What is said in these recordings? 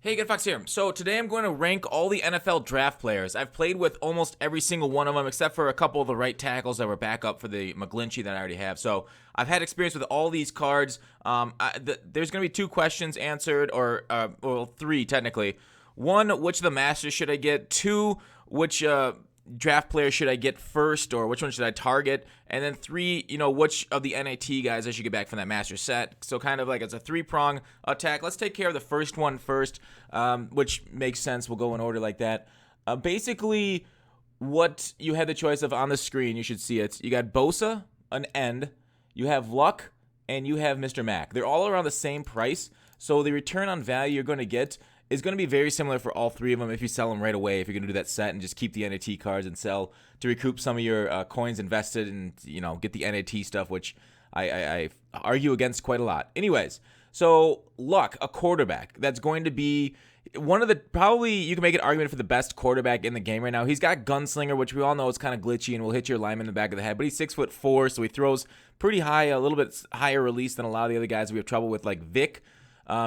Hey, Good Fox here. So today I'm going to rank all the NFL draft players. I've played with almost every single one of them except for a couple of the right tackles that were backup for the McGlinchey that I already have. So I've had experience with all these cards. There's going to be two questions answered, or three technically. One, which of the Masters should I get? Two, which draft player should I get first, or which one should I target? And then three, which of the NAT guys I should get back from that master set. So kind of like it's a three-prong attack. Let's take care of the first one first, which makes sense. We'll go in order like that. Basically, what you had the choice of on the screen, you should see it. You got Bosa, an end. You have Luck, and you have Mr. Mack. They're all around the same price, so the return on value you're going to get is going to be very similar for all three of them if you sell them right away, if you're going to do that set and just keep the NAT cards and sell to recoup some of your coins invested and, get the NAT stuff, which I argue against quite a lot. Anyways, so Luck, a quarterback, that's going to be one of the, probably you can make an argument for the best quarterback in the game right now. He's got Gunslinger, which we all know is kind of glitchy and will hit your lineman in the back of the head, but he's 6'4", so he throws pretty high, a little bit higher release than a lot of the other guys we have trouble with, like Vic.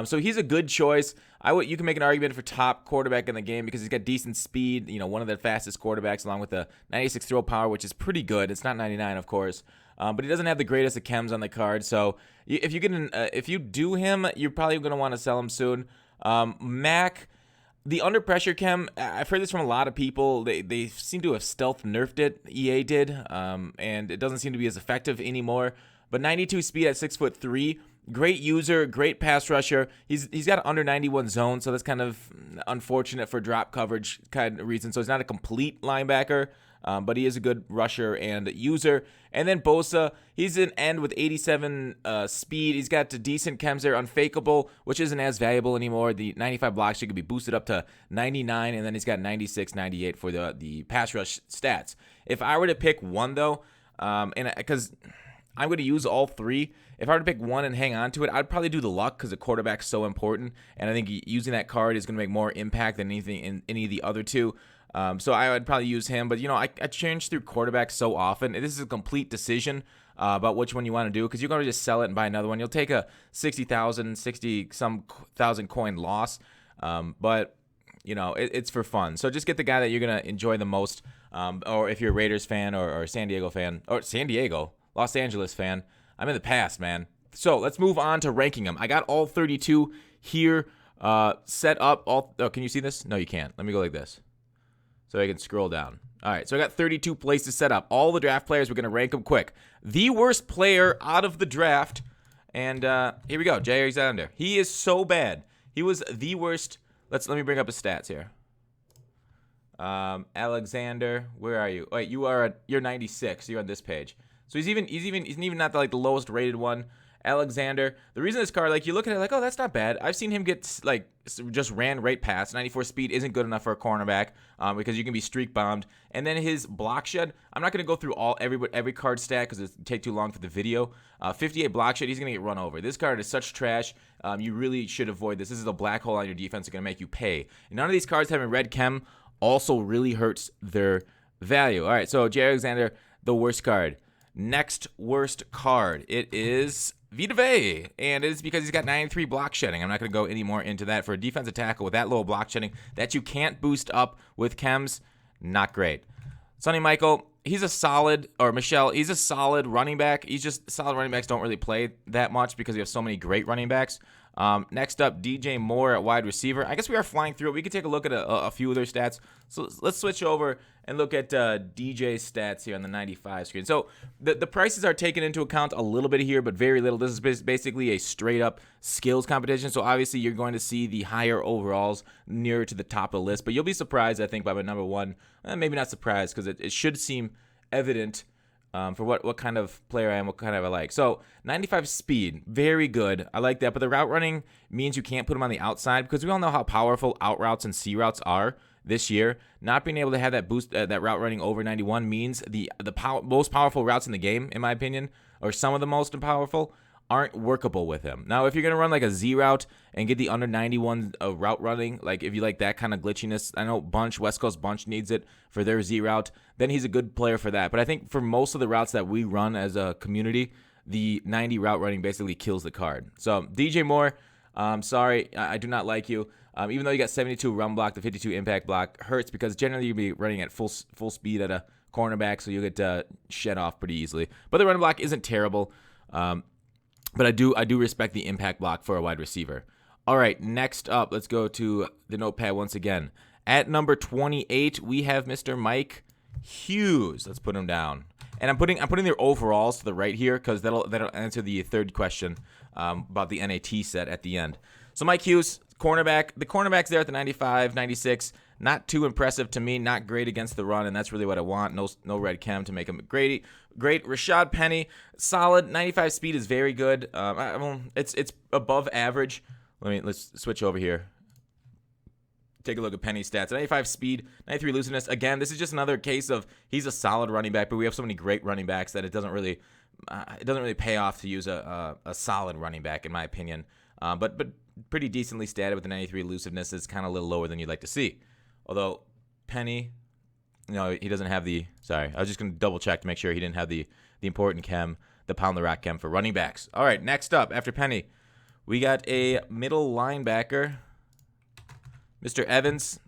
So he's a good choice. You can make an argument for top quarterback in the game because he's got decent speed, one of the fastest quarterbacks, along with the 96 throw power, which is pretty good. It's not 99, of course, but he doesn't have the greatest of chems on the card. So if you do him, you're probably going to want to sell him soon. Mac, the under pressure chem, I've heard this from a lot of people. They seem to have stealth nerfed it. EA did, and it doesn't seem to be as effective anymore. But 92 speed at 6'3". Great user, great pass rusher. He's got an under 91 zone, so that's kind of unfortunate for drop coverage kind of reason. So he's not a complete linebacker, but he is a good rusher and user. And then Bosa, he's an end with 87 speed. He's got decent chems there, unfakeable, which isn't as valuable anymore. The 95 block sheet could be boosted up to 99, and then he's got 96, 98 for the pass rush stats. If I were to pick one, though, because I'm going to use all three. If I were to pick one and hang on to it, I'd probably do the Luck because the quarterback's so important, and I think using that card is going to make more impact than anything in any of the other two. So I would probably use him, but I change through quarterbacks so often. This is a complete decision about which one you want to do because you're going to just sell it and buy another one. You'll take a 60-some thousand coin loss, but it's for fun. So just get the guy that you're going to enjoy the most, or if you're a Raiders fan or San Diego fan, or Los Angeles fan. I'm in the past, man. So let's move on to ranking them. I got all 32 here set up. Can you see this? No, you can't. Let me go like this so I can scroll down. All right, so I got 32 places set up. All the draft players, we're going to rank them quick. The worst player out of the draft, and here we go, Jay Alexander. He is so bad. He was the worst. Let me bring up his stats here. Alexander, where are you? Wait, you're 96. You're on this page. So he's even not the lowest rated one. Alexander. The reason this card, you look at it oh, that's not bad. I've seen him get just ran right past. 94 speed isn't good enough for a cornerback because you can be streak bombed. And then his block shed. I'm not gonna go through every card stat because it'd take too long for the video. 58 block shed. He's gonna get run over. This card is such trash. You really should avoid this. This is a black hole on your defense. It's gonna make you pay. And none of these cards having red chem also really hurts their value. All right. So Jay Alexander, the worst card. Next worst card, it is Vita Vea, and it's because he's got 93 block shedding. I'm not going to go any more into that. For a defensive tackle with that low block shedding that you can't boost up with chems, not great. Sonny Michael, he's a solid running back. Solid running backs don't really play that much because we have so many great running backs. Next up, DJmore at wide receiver. I guess we are flying through it. We could take a look at a few of their stats. So let's switch over and look at DJ's stats here on the 95 screen. So the prices are taken into account a little bit here, but very little. This is basically a straight-up skills competition. So obviously you're going to see the higher overalls nearer to the top of the list. But you'll be surprised, I think, by my number one. Maybe not surprised because it should seem evident for what kind of player I am, what kind of I like. So 95 speed, very good. I like that. But the route running means you can't put him on the outside because we all know how powerful out routes and C routes are this year. Not being able to have that boost, that route running over 91 means the most powerful routes in the game, in my opinion, or some of the most powerful, aren't workable with him. Now, if you're going to run like a Z route and get the under 91 route running, if you like that kind of glitchiness, I know West Coast Bunch needs it for their Z route, then he's a good player for that. But I think for most of the routes that we run as a community, the 90 route running basically kills the card. So DJ Moore, Sorry, I do not like you. Even though you got 72 run block, the 52 impact block hurts because generally you'll be running at full speed at a cornerback, so you'll get shed off pretty easily. But the run block isn't terrible. But I do respect the impact block for a wide receiver. All right, next up, let's go to the notepad once again. At number 28, we have Mr. Mike Hughes. Let's put him down. And I'm putting their overalls to the right here because that'll answer the third question about the NAT set at the end. So Mike Hughes, cornerback. The cornerback's there at the 95, 96. Not too impressive to me. Not great against the run, and that's really what I want. No red chem to make him great. Rashad Penny, solid. 95 speed is very good. It's above average. Let's switch over here. Take a look at Penny's stats. 95 speed, 93 elusiveness. Again, this is just another case of he's a solid running back, but we have so many great running backs that it doesn't really pay off to use a solid running back in my opinion. But pretty decently statted with the 93 elusiveness. Is kind of a little lower than you'd like to see. Although Penny, he doesn't have the. Sorry, I was just going to double check to make sure he didn't have the important chem, the pound the rock chem for running backs. All right, next up after Penny, we got a middle linebacker, Mr. Evans,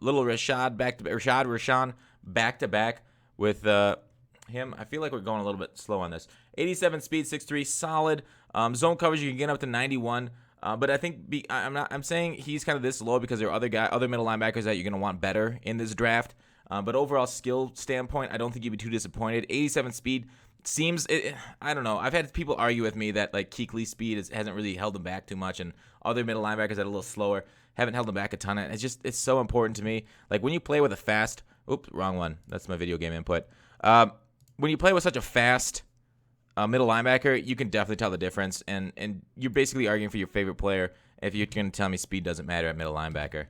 little Rashawn back to back with him. I feel like we're going a little bit slow on this. 87 speed, 6'3", solid. Zone coverage you can get up to 91. But I think I'm saying he's kind of this low because there are other middle linebackers that you're going to want better in this draft. But overall skill standpoint, I don't think you'd be too disappointed. 87 speed seems, I don't know. I've had people argue with me that like Kuechly's speed hasn't really held him back too much, and other middle linebackers that are a little slower haven't held him back a ton. It's so important to me. Like when you play with a fast, oops, wrong one. That's my video game input. When you play with such a fast middle linebacker, you can definitely tell the difference, and you're basically arguing for your favorite player if you're going to tell me speed doesn't matter at middle linebacker.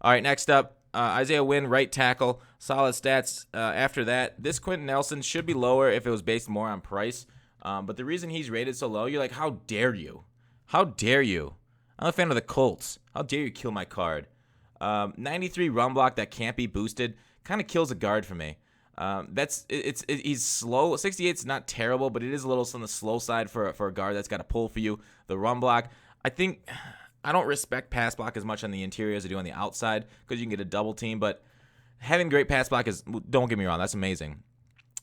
All right, next up, Isiah Wilson, right tackle, solid stats. After that, this Quentin Nelson should be lower if it was based more on price, but the reason he's rated so low, you're like, how dare you? How dare you? I'm a fan of the Colts. How dare you kill my card? 93 run block that can't be boosted kind of kills a guard for me. He's slow. 68's not terrible, but it is a little on the slow side for a guard that's got to pull for you. The run block, I don't respect pass block as much on the interior as I do on the outside because you can get a double team, but having great pass block don't get me wrong, that's amazing.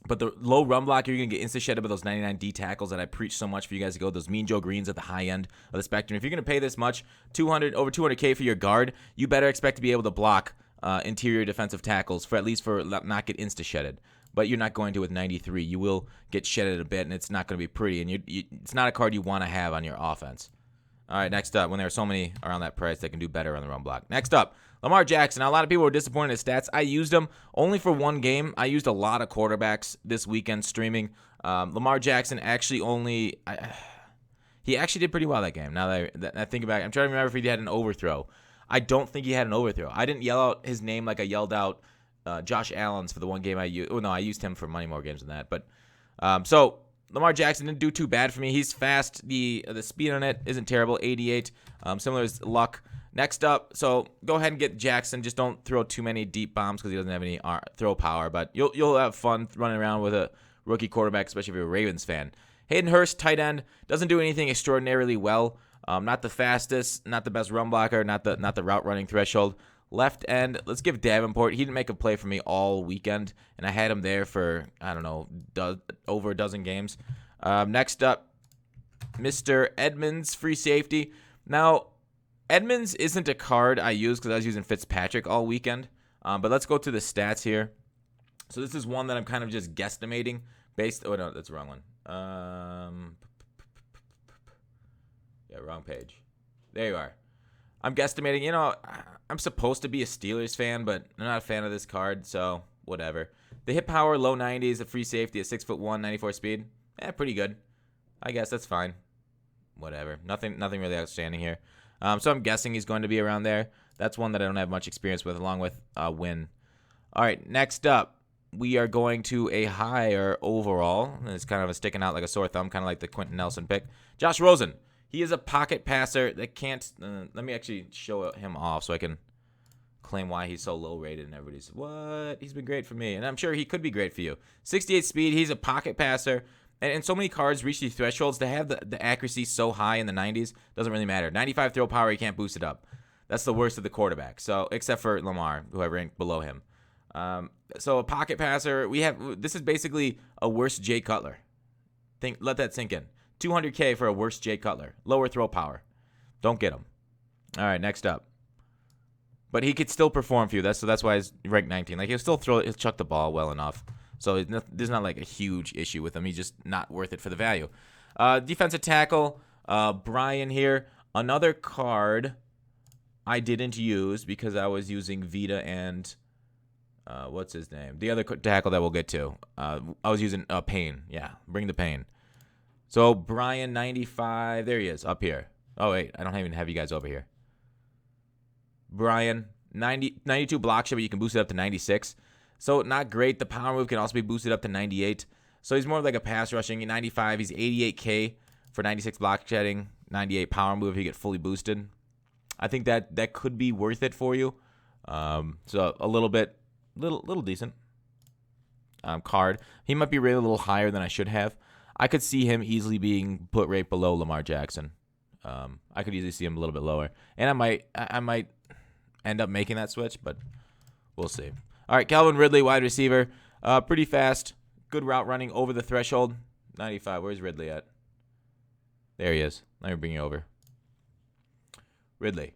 But the low run block, you're going to get insta-shedded with those 99 D tackles that I preach so much for you guys to go, those Mean Joe Greens at the high end of the spectrum. If you're going to pay this much, over $200K for your guard, you better expect to be able to block interior defensive tackles for not get insta-shedded. But you're not going to with 93. You will get shedded a bit, and it's not going to be pretty. And it's not a card you want to have on your offense. All right, next up, when there are so many around that price that can do better on the run block. Next up, Lamar Jackson. Now, a lot of people were disappointed in his stats. I used him only for one game. I used a lot of quarterbacks this weekend streaming. Lamar Jackson actually he actually did pretty well that game. Now that I think about it, I'm trying to remember if he had an overthrow. I don't think he had an overthrow. I didn't yell out his name like I yelled out Josh Allen's for the one game I used. Oh, no, I used him for many more games than that. But so Lamar Jackson didn't do too bad for me. He's fast. The speed on it isn't terrible. 88. Similar as Luck. Next up, so go ahead and get Jackson. Just don't throw too many deep bombs because he doesn't have any throw power. But you'll have fun running around with a rookie quarterback, especially if you're a Ravens fan. Hayden Hurst, tight end, doesn't do anything extraordinarily well. Not the fastest, not the best run blocker, not the route running threshold. Left end, let's give Davenport. He didn't make a play for me all weekend, and I had him there for, I don't know, over a dozen games. Next up, Mr. Edmonds, free safety. Now, Edmonds isn't a card I use because I was using Fitzpatrick all weekend, but let's go to the stats here. So this is one that I'm kind of just guesstimating based. Oh, no, that's the wrong one. Yeah, wrong page. There you are. I'm guesstimating. I'm supposed to be a Steelers fan, but I'm not a fan of this card, so whatever. The hit power, low 90s, a free safety at 6'1", 94 speed. Pretty good. I guess that's fine. Whatever. Nothing really outstanding here. So I'm guessing he's going to be around there. That's one that I don't have much experience with, along with Win. All right, next up, we are going to a higher overall. It's kind of a sticking out like a sore thumb, kind of like the Quentin Nelson pick. Josh Rosen. He is a pocket passer that can't. Let me actually show him off so I can claim why he's so low rated. And everybody's, what? He's been great for me. And I'm sure he could be great for you. 68 speed. He's a pocket passer. And so many cards reach these thresholds to have the accuracy so high in the 90s. Doesn't really matter. 95 throw power, you can't boost it up. That's the worst of the quarterback. So except for Lamar, who I ranked below him. So a pocket passer, this is basically a worse Jay Cutler. Let that sink in. 200K for a worse Jay Cutler. Lower throw power. Don't get him. All right, next up. But he could still perform for you. That's why he's ranked 19. Like, he'll chuck the ball well enough. So there's not like a huge issue with him. He's just not worth it for the value. Defensive tackle, Brian here. Another card I didn't use because I was using Vita and what's his name? The other tackle that we'll get to. I was using Payne. Yeah, bring the Payne. So Brian 95. There he is up here. Oh, wait. I don't even have you guys over here. Brian 92 block shed, but you can boost it up to 96. So not great. The power move can also be boosted up to 98. So he's more like a pass rushing. 95, he's 88K for 96 block shedding, 98 power move if you get fully boosted. I think that could be worth it for you. So a little decent. Card. He might be rated a little higher than I should have. I could see him easily being put right below Lamar Jackson. I could easily see him a little bit lower. And I might end up making that switch, but we'll see. All right, Calvin Ridley, wide receiver. Pretty fast. Good route running over the threshold. 95. Where's Ridley at? There he is. Let me bring you over. Ridley.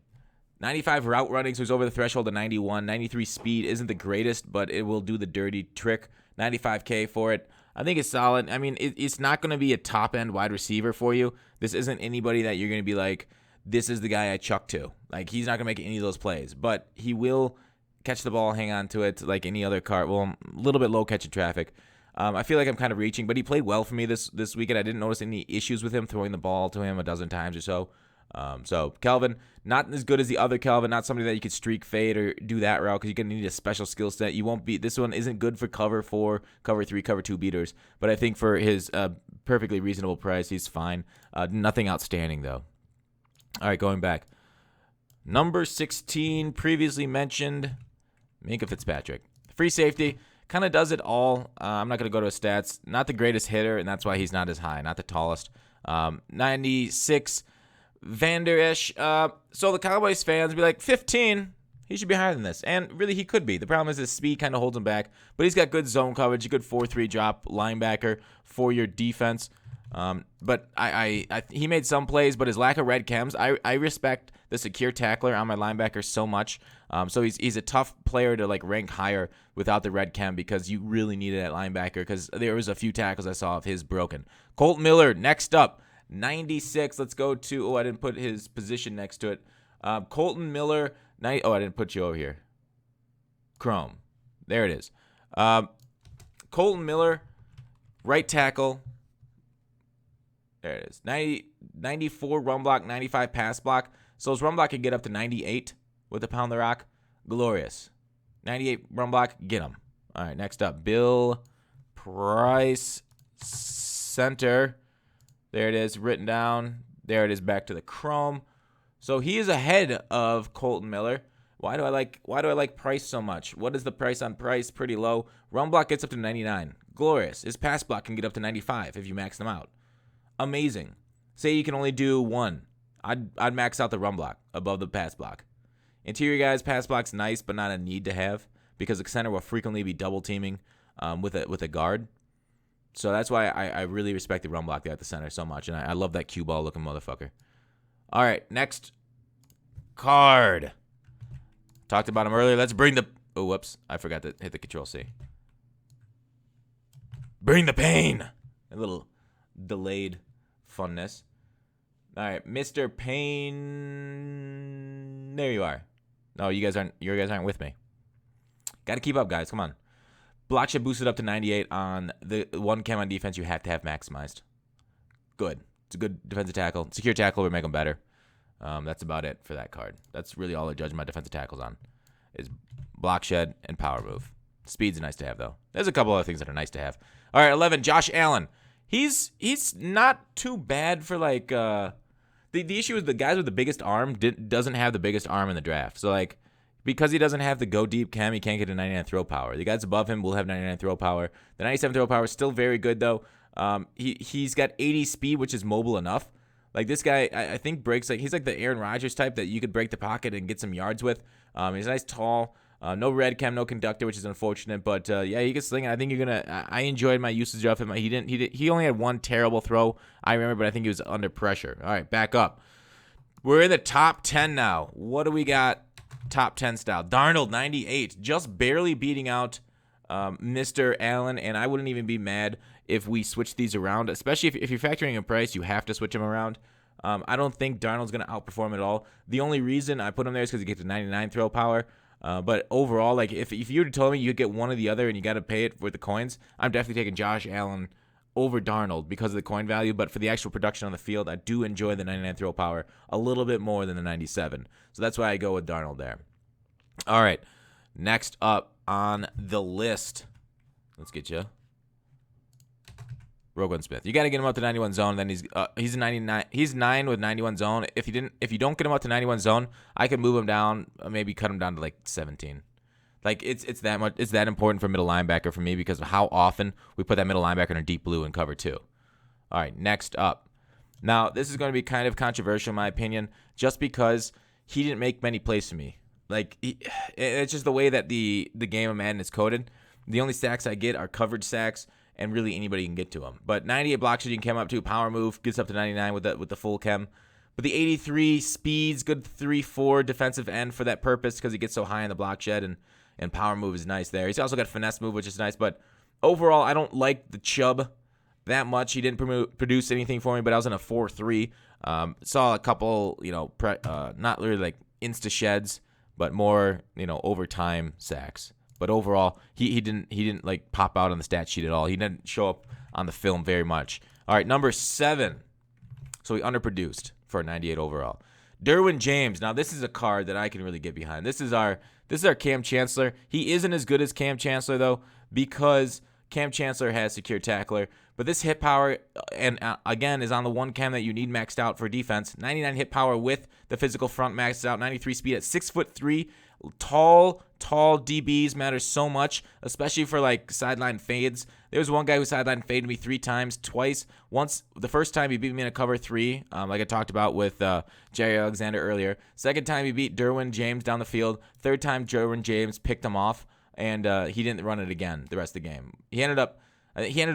95 route running, so he's over the threshold to 91. 93 speed isn't the greatest, but it will do the dirty trick. 95K for it. I think it's solid. I mean, it's not going to be a top-end wide receiver for you. This isn't anybody that you're going to be like, this is the guy I chuck to. Like, he's not going to make any of those plays, but he will catch the ball, hang on to it like any other card. Well, a little bit low catching traffic. I feel like I'm kind of reaching, but he played well for me this weekend. I didn't notice any issues with him throwing the ball to him a dozen times or so. So Calvin, not as good as the other Calvin, not somebody that you could streak fade or do that route because you're going to need a special skill set. This one isn't good for cover 4, cover 3, cover 2 beaters, but I think for his perfectly reasonable price, he's fine. Nothing outstanding though. All right, going back. Number 16, previously mentioned, Minkah Fitzpatrick. Free safety, kind of does it all. I'm not going to go to his stats. Not the greatest hitter, and that's why he's not as high, not the tallest. 96 Vander-ish. So the Cowboys fans be like, 15, he should be higher than this. And really, he could be. The problem is his speed kind of holds him back. But he's got good zone coverage, a good 4-3 drop linebacker for your defense. But he made some plays, but his lack of red chems, I respect the secure tackler on my linebacker so much. So he's a tough player to like rank higher without the red chem because you really needed that linebacker because there was a few tackles I saw of his broken. Colton Miller, next up, 96. Let's go to, I didn't put his position next to it. Colton Miller, I didn't put you over here. Chrome. There it is. Colton Miller, right tackle. There it is. 94 run block, 95 pass block. So his run block can get up to 98 with the pound the rock. Glorious. 98 run block, get him. All right, next up, Bill Price, center. There it is, written down. There it is, back to the Chrome. So he is ahead of Colton Miller. Why do I like Price so much? What is the price on Price? Pretty low. Run block gets up to 99. Glorious. His pass block can get up to 95 if you max them out. Amazing. Say you can only do one. I'd max out the run block above the pass block. Interior guys, pass block's nice, but not a need to have because the center will frequently be double teaming with a guard. So that's why I really respect the run block there at the center so much, and I love that cue ball looking motherfucker. All right, next card. Talked about him earlier. Let's bring the. Oh, whoops! I forgot to hit the Control C. Bring the pain. A little delayed funness. All right, Mr. Payne. There you are. No, you guys aren't with me. Got to keep up, guys. Come on. Block should boost it up to 98 on the one chem on defense. You have to have maximized. Good. It's a good defensive tackle. Secure tackle would make them better. That's about it for that card. That's really all I judge my defensive tackles on is block shed and power move. Speed's nice to have, though. There's a couple other things that are nice to have. All right, 11, Josh Allen. He's not too bad for, like, the issue is the guys with the biggest arm doesn't have the biggest arm in the draft. So, like, because he doesn't have the go deep chem, he can't get a 99 throw power. The guys above him will have 99 throw power. The 97 throw power is still very good, though. He's got 80 speed, which is mobile enough. Like this guy, I think breaks he's like the Aaron Rodgers type that you could break the pocket and get some yards with. He's nice, tall, no red chem, no conductor, which is unfortunate. But yeah, he can sling it. I think you're gonna. I enjoyed my usage of him. He only had one terrible throw, I remember, but I think he was under pressure. All right, back up. We're in the top 10 now. What do we got? Top 10 style. Darnold, 98, just barely beating out Mr. Allen, and I wouldn't even be mad if we switch these around, especially if you're factoring in price, you have to switch them around. I don't think Darnold's going to outperform at all. The only reason I put him there is because he gets the 99 throw power. But overall, like if you were to tell me you get one or the other and you got to pay it with the coins, I'm definitely taking Josh Allen over Darnold because of the coin value. But for the actual production on the field, I do enjoy the 99 throw power a little bit more than the 97. So that's why I go with Darnold there. All right, next up on the list, let's get you Rowland Smith. You got to get him up to 91 zone. Then he's a 99. He's 9 with 91 zone. If you don't get him up to 91 zone, I could move him down, maybe cut him down to like 17. Like it's that much. It's that important for middle linebacker for me because of how often we put that middle linebacker in a deep blue and cover 2. All right, next up. Now this is going to be kind of controversial in my opinion, just because he didn't make many plays for me. Like it's just the way that the game of Madden is coded. The only sacks I get are coverage sacks, and really anybody can get to him. But 98 blocks you can chem up to, power move gets up to 99 with the full chem. But the 83 speeds, good 3-4 defensive end for that purpose because he gets so high in the block shed, and power move is nice there. He's also got finesse move, which is nice. But overall, I don't like the Chubb that much. He didn't produce anything for me, but I was in a 4-3. Saw a couple, not really like insta sheds, but more, overtime sacks. But overall, he didn't like pop out on the stat sheet at all. He didn't show up on the film very much. All right, number 7. So he underproduced for a 98 overall. Derwin James. Now this is a card that I can really get behind. This is our Cam Chancellor. He isn't as good as Cam Chancellor though, because Cam Chancellor has secure tackler. But this hit power, and again, is on the one cam that you need maxed out for defense. 99 hit power with the physical front maxed out. 93 speed at 6'3". Tall DBs matter so much, especially for like sideline fades. There was one guy who sideline faded me 3 times, twice. Once, the first time he beat me in a cover 3, like I talked about with Jerry Alexander earlier. Second time he beat Derwin James down the field. Third time Derwin James picked him off, and he didn't run it again the rest of the game. He ended up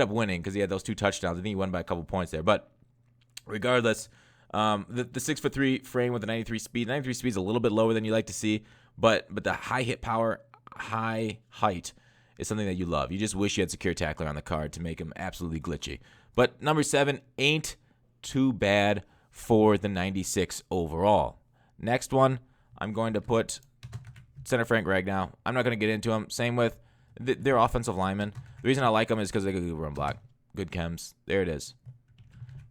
winning because he had those 2 touchdowns. I think he won by a couple points there. But regardless, the 6'3" frame with the 93 speed. 93 speed is a little bit lower than you like to see. But the high hit power, high height is something that you love. You just wish you had secure tackler on the card to make him absolutely glitchy. But number 7 ain't too bad for the 96 overall. Next one, I'm going to put center Frank Ragnow. I'm not going to get into him. Same with their offensive linemen. The reason I like them is because they can run block. Good chems. There it is.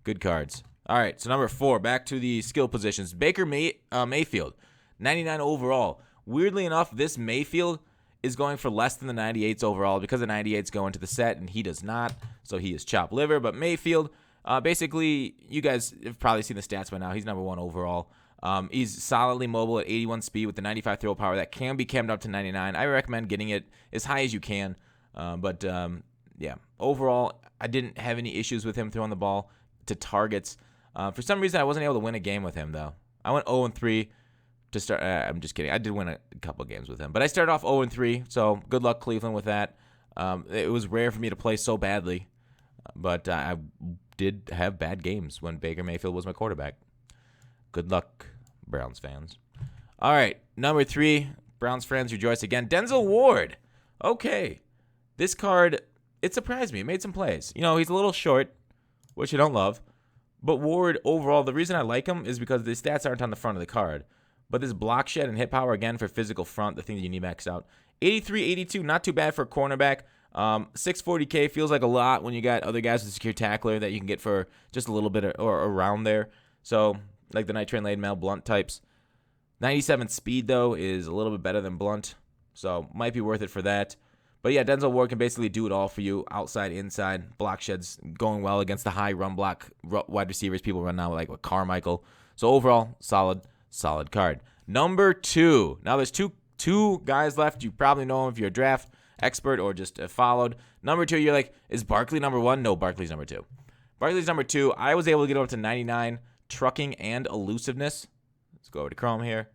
Good cards. All right, so number 4, back to the skill positions. Baker Mayfield, 99 overall. Weirdly enough, this Mayfield is going for less than the 98s overall because the 98s go into the set and he does not, so he is chopped liver. But Mayfield, basically, you guys have probably seen the stats by now. He's number 1 overall. He's solidly mobile at 81 speed with the 95 throw power that can be cammed up to 99. I recommend getting it as high as you can. Yeah, overall, I didn't have any issues with him throwing the ball to targets. For some reason, I wasn't able to win a game with him, though. I went 0-3. To start, I'm just kidding. I did win a couple games with him, but I started off 0-3. So good luck, Cleveland, with that. It was rare for me to play so badly, but I did have bad games when Baker Mayfield was my quarterback. Good luck, Browns fans. All right, number 3, Browns fans rejoice again. Denzel Ward. Okay, this card, it surprised me. It made some plays. He's a little short, which I don't love, but Ward overall, the reason I like him is because the stats aren't on the front of the card. But this block shed and hit power, again, for physical front, the thing that you need maxed out. 83, 82, not too bad for a cornerback. 640K feels like a lot when you got other guys with secure tackler that you can get for just a little bit or around there. So, like the Night Train Lane Mail Blunt types. 97 speed, though, is a little bit better than Blunt. So, might be worth it for that. But yeah, Denzel Ward can basically do it all for you, outside, inside. Block sheds going well against the high run block wide receivers people run now, like with Carmichael. So, overall, solid card. Number 2. Now there's two guys left. You probably know him if you're a draft expert or just followed. Number 2, you're like, is Barkley number 1? No, Barkley's number 2. Barkley's number 2. I was able to get up to 99 trucking and elusiveness. Let's go over to Chrome here.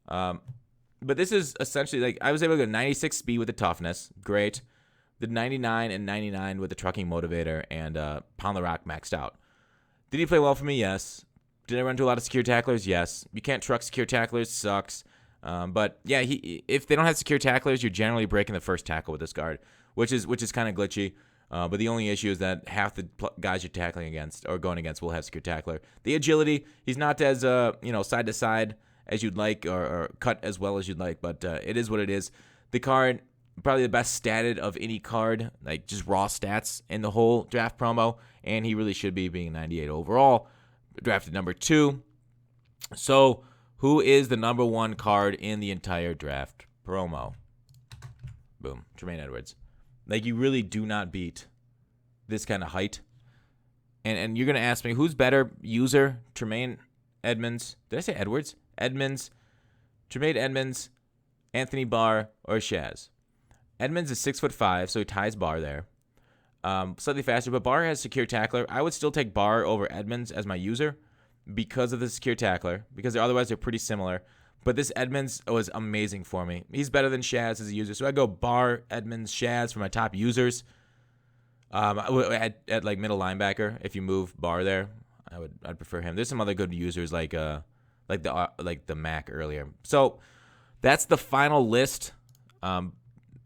But this is essentially like I was able to go 96 speed with the toughness. Great. The 99 and 99 with the trucking motivator and pound the rock maxed out. Did he play well for me? Yes. Did I run into a lot of secure tacklers? Yes. You can't truck secure tacklers. Sucks. But yeah, if they don't have secure tacklers, you're generally breaking the first tackle with this guard, which is kind of glitchy. But the only issue is that half the guys you're tackling against or going against will have secure tackler. The agility, he's not as side to side as you'd like or cut as well as you'd like, but it is what it is. The card, probably the best statted of any card, like just raw stats in the whole draft promo, and he really should be being 98 overall. Drafted number 2. So who is the number 1 card in the entire draft promo? Boom, Jemaine Edwards. Like, you really do not beat this kind of height. And you're going to ask me, who's better user? Tremaine Edmonds. Did I say Edwards? Edmonds. Tremaine Edmonds, Anthony Barr, or Shaz. Edmonds is 6'5", so he ties Barr there. Slightly faster, but Barr has secure tackler. I would still take Barr over Edmonds as my user because of the secure tackler, because otherwise they're pretty similar. But this Edmonds was amazing for me. He's better than Shaz as a user. So I go Barr, Edmonds, Shaz for my top users. At like middle linebacker, if you move Barr there, I'd prefer him. There's some other good users like the Mac earlier. So that's the final list.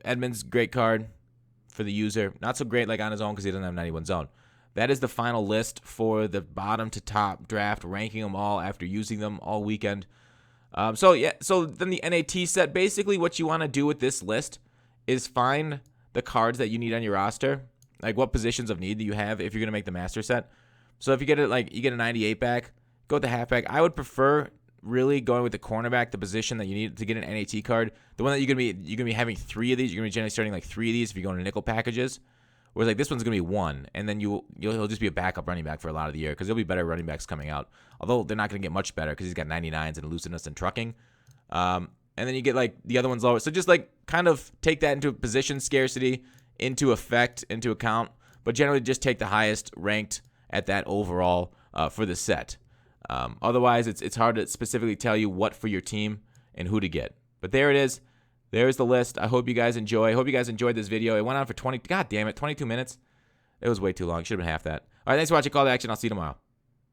Edmonds, great card for the user. Not so great like on his own because he doesn't have 91 zone. That is the final list for the bottom to top draft, ranking them all after using them all weekend. So then the NAT set, basically what you want to do with this list is find the cards that you need on your roster, like what positions of need that you have if you're going to make the master set. So if you get you get a 98 back, go with the halfback. I would prefer really going with the cornerback, the position that you need to get an NAT card. The one that you're gonna be having 3 of these. You're gonna be generally starting like 3 of these if you go into nickel packages. Whereas like this one's gonna be 1, and then he'll just be a backup running back for a lot of the year because there'll be better running backs coming out. Although they're not gonna get much better because he's got 99s and elusiveness and trucking. And then you get like the other ones lower. So just like kind of take that into position scarcity into account, but generally just take the highest ranked at that overall for the set. Otherwise, it's hard to specifically tell you what for your team and who to get. But there it is. There's the list. I hope you guys enjoy. I hope you guys enjoyed this video. It went on for 22 minutes. It was way too long. Should have been half that. All right, thanks for watching Call to Action. I'll see you tomorrow.